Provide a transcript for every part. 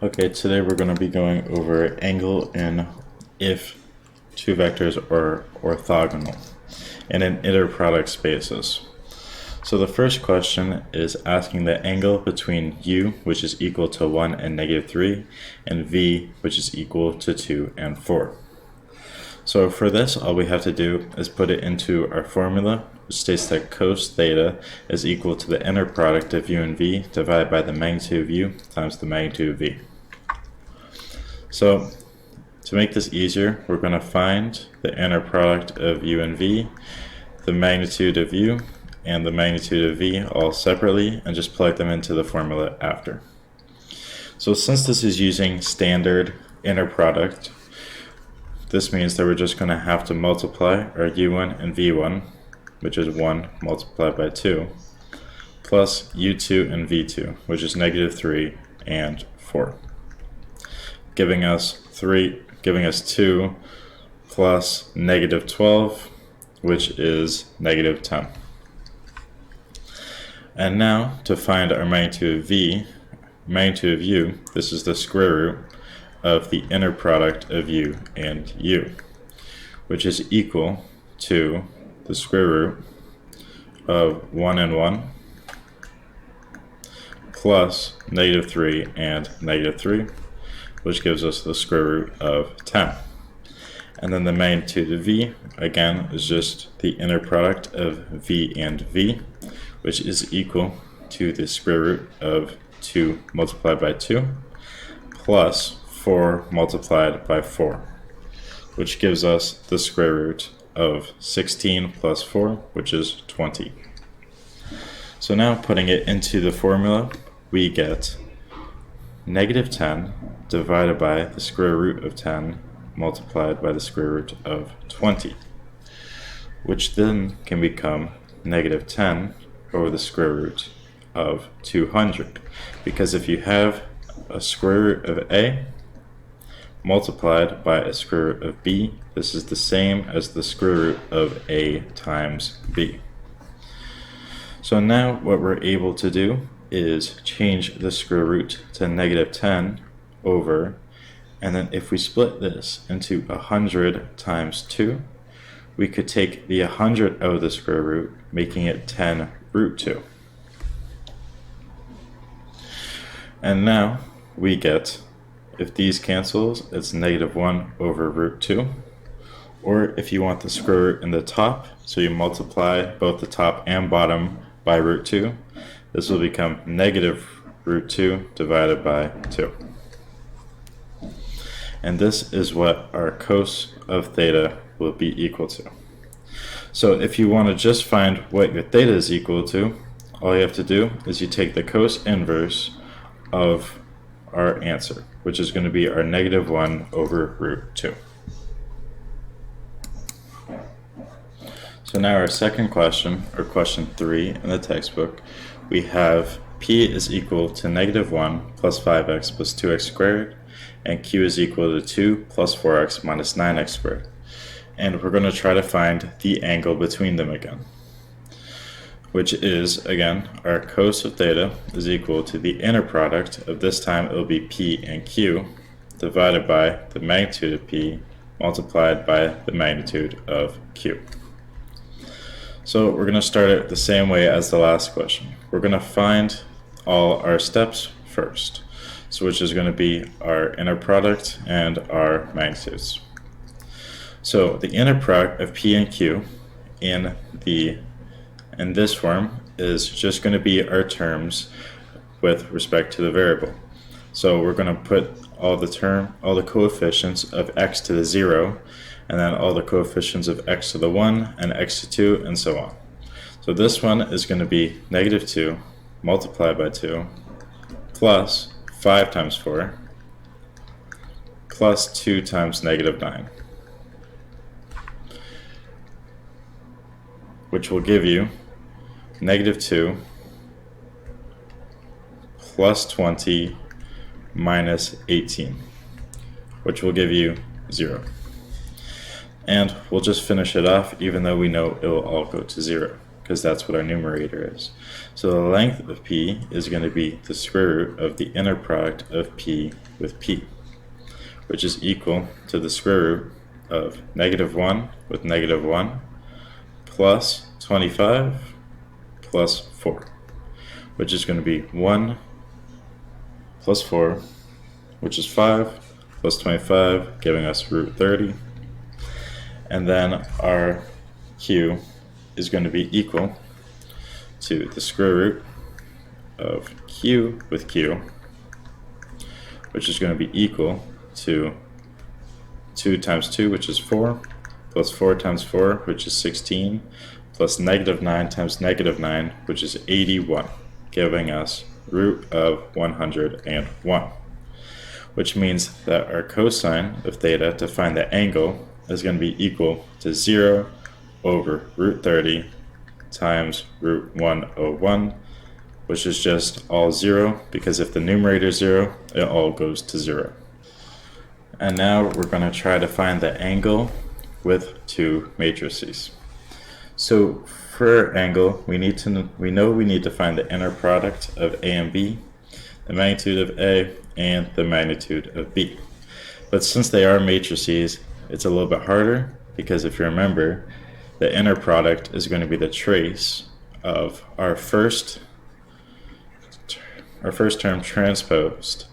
Okay, today we're going to be going over angle in if two vectors are orthogonal and in inner product spaces. So the first question is asking the angle between u, which is equal to 1 and -3, and v, which is equal to 2 and 4. So for this, all we have to do is put it into our formula, which states that cos theta is equal to the inner product of u and v divided by the magnitude of u times the magnitude of v. So to make this easier, we're going to find the inner product of u and v, the magnitude of u, and the magnitude of v all separately, and just plug them into the formula after. So since this is using standard inner product, this means that we're just going to have to multiply our u1 and v1, which is 1 multiplied by 2, plus u2 and v2, which is -3 and 4, giving us 2 plus -12, which is -10. And now to find our magnitude of v, magnitude of u, this is the square root of the inner product of u and u, which is equal to the square root of 1 and 1 plus -3 and -3, which gives us the square root of 10. And then the magnitude of v, again, is just the inner product of v and v, which is equal to the square root of 2 multiplied by 2 plus 4 multiplied by 4, which gives us the square root of 16 plus 4, which is 20. So now putting it into the formula, we get -10 divided by the square root of 10 multiplied by the square root of 20, which then can become -10 over the square root of 200, because if you have a square root of a multiplied by a square root of b, this is the same as the square root of a times b. So now what we're able to do is change the square root to -10 over, and then if we split this into 100 times 2, we could take the 100 out of the square root, making it 10 root 2. And now we get, if these cancels, it's -1 over root 2. Or if you want the square root in the top, so you multiply both the top and bottom by root 2, this will become -√2 divided by 2. And this is what our cos of theta will be equal to. So if you want to just find what your theta is equal to, all you have to do is you take the cos inverse of our answer, which is going to be our -1 over root 2. So now our second question, or question 3 in the textbook, we have p is equal to -1 plus 5x plus 2x squared, and q is equal to 2 plus 4x minus 9x squared. And we're going to try to find the angle between them again, which is, again, our cos of theta is equal to the inner product of, this time it will be p and q, divided by the magnitude of p multiplied by the magnitude of q. So we're going to start it the same way as the last question. We're going to find all our steps first, so which is going to be our inner product and our magnitudes. So the inner product of p and q in this form is just going to be our terms with respect to the variable. So we're going to put all the coefficients of x to the 0, and then all the coefficients of x to the 1 and x to 2, and so on. So this one is going to be -2 multiplied by 2 plus 5 times 4 plus 2 times -9, which will give you -2 plus 20 minus 18, which will give you 0. And we'll just finish it off, even though we know it will all go to 0. because that's what our numerator is. So the length of p is going to be the square root of the inner product of p with p, which is equal to the square root of -1 with -1 plus 25 plus 4, which is going to be 1 plus 4, which is 5, plus 25, giving us root 30. And then our q is going to be equal to the square root of q with q, which is going to be equal to 2 times 2, which is 4, plus 4 times 4, which is 16, plus -9 times -9, which is 81, giving us root of 101, which means that our cosine of theta to find the angle is going to be equal to 0 over root 30 times root 101, which is just all 0, because if the numerator is 0, it all goes to 0. And now we're going to try to find the angle with two matrices. So for angle, we know we need to find the inner product of A and B, the magnitude of A, and the magnitude of B. But since they are matrices, it's a little bit harder, because if you remember, the inner product is going to be the trace of our first term transposed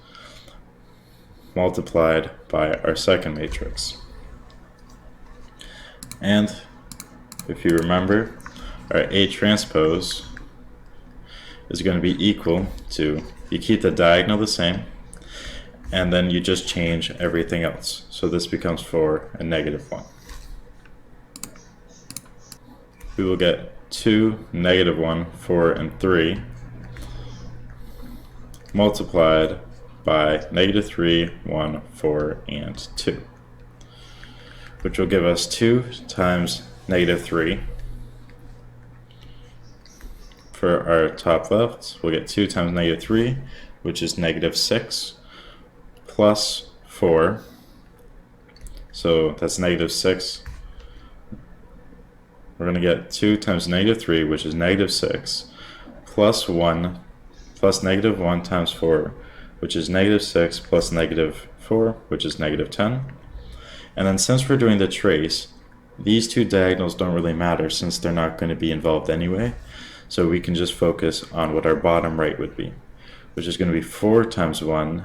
multiplied by our second matrix. And if you remember, our A transpose is going to be equal to, you keep the diagonal the same, and then you just change everything else. So this becomes 4 and -1. We will get 2, -1, 4, and 3 multiplied by -3, 1, 4, and 2, which will give us 2 times -3. For our top left, we'll get 2 times -3, which is -6, plus 4, so that's -6. We're going to get 2 times -3, which is -6, plus 1, plus -1 times 4, which is -6, plus -4, which is -10. And then since we're doing the trace, these two diagonals don't really matter since they're not going to be involved anyway. So we can just focus on what our bottom right would be, which is going to be 4 times 1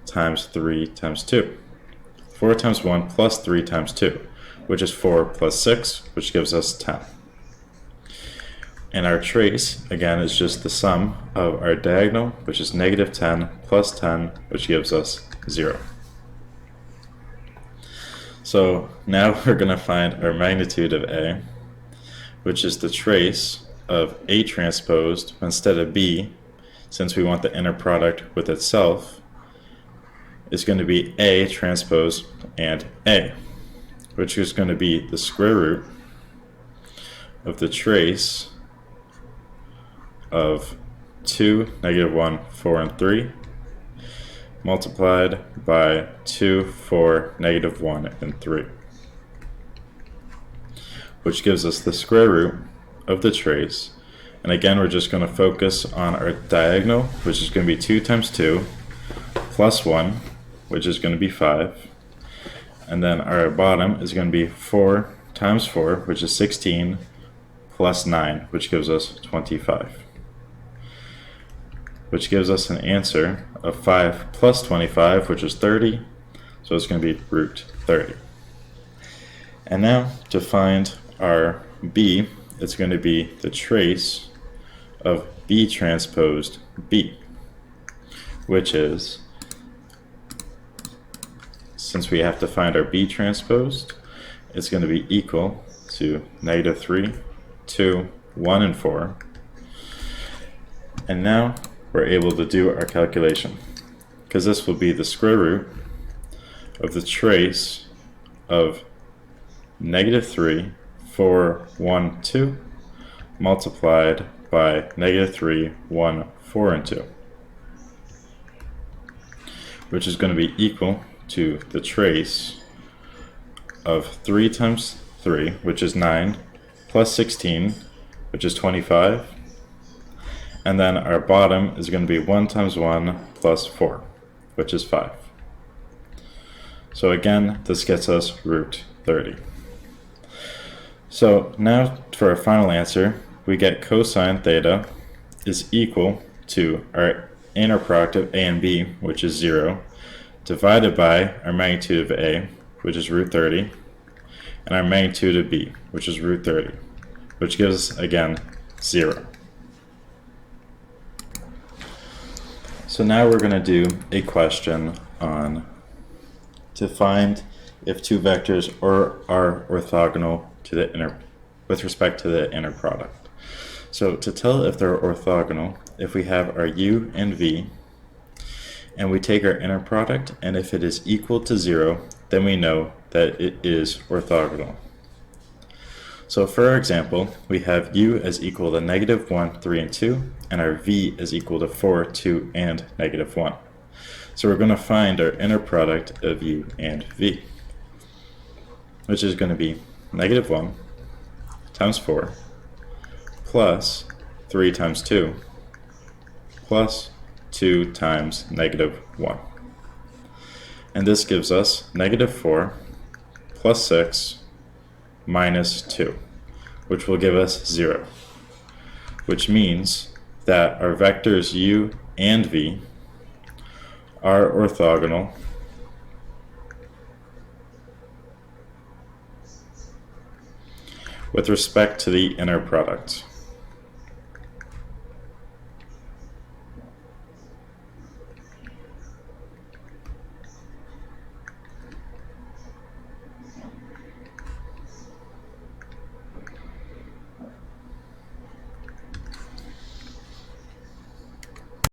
times 3 times 2. 4 times 1 plus 3 times 2, which is 4 plus 6, which gives us 10. And our trace, again, is just the sum of our diagonal, which is -10 plus 10, which gives us 0. So now we're going to find our magnitude of A, which is the trace of A transposed instead of B, since we want the inner product with itself, is going to be A transpose and A, which is going to be the square root of the trace of 2, -1, 4, and 3 multiplied by 2, 4, -1, and 3, which gives us the square root of the trace. And again, we're just going to focus on our diagonal, which is going to be 2 times 2 plus 1, which is going to be 5. And then our bottom is going to be 4 times 4, which is 16, plus 9, which gives us 25. Which gives us an answer of 5 plus 25, which is 30. So it's going to be root 30. And now to find our B, it's going to be the trace of B transposed B, which is, since we have to find our B transposed, it's going to be equal to -3, 2, 1, and 4. And now we're able to do our calculation, because this will be the square root of the trace of -3, 4, 1, 2 multiplied by -3, 1, 4, and 2, which is going to be equal to the trace of 3 times 3, which is 9, plus 16, which is 25. And then our bottom is going to be 1 times 1 plus 4, which is 5. So again, this gets us root 30. So now for our final answer, we get cosine theta is equal to our inner product of a and b, which is 0, divided by our magnitude of a, which is root 30, and our magnitude of b, which is root 30, which gives us, again, 0. So now we're going to do a question on to find if two vectors are orthogonal to the inner with respect to the inner product. So to tell if they're orthogonal, if we have our u and v, and we take our inner product, and if it is equal to 0, then we know that it is orthogonal. So for our example, we have u as equal to -1, 3, and 2, and our v is equal to 4, 2, and -1. So we're going to find our inner product of u and v, which is going to be -1 times 4 plus 3 times 2 plus 2 times -1. And this gives us -4 plus 6 minus 2, which will give us 0, which means that our vectors u and v are orthogonal with respect to the inner product.